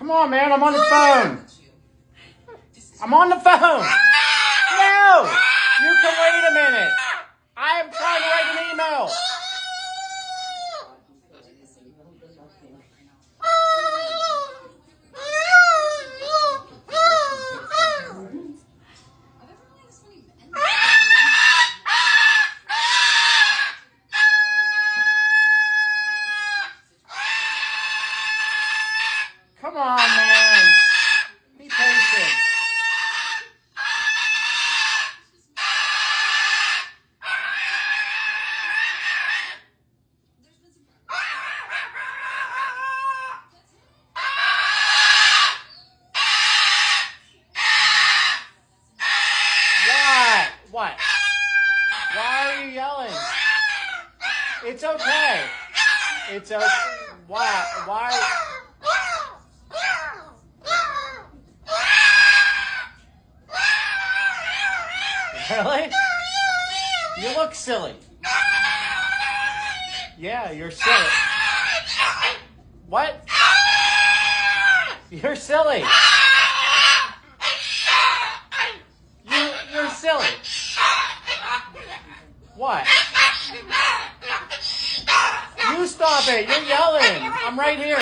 Come on, man. I'm on the phone. I'm on the phone. No! You can wait a minute. I am trying to write an email. Come on, man. Be patient. What? Why are you yelling? It's okay. It's okay. Why? Really? You look silly. Yeah, you're silly. What? You're silly. You're silly. What? You stop it. You're yelling. I'm right here.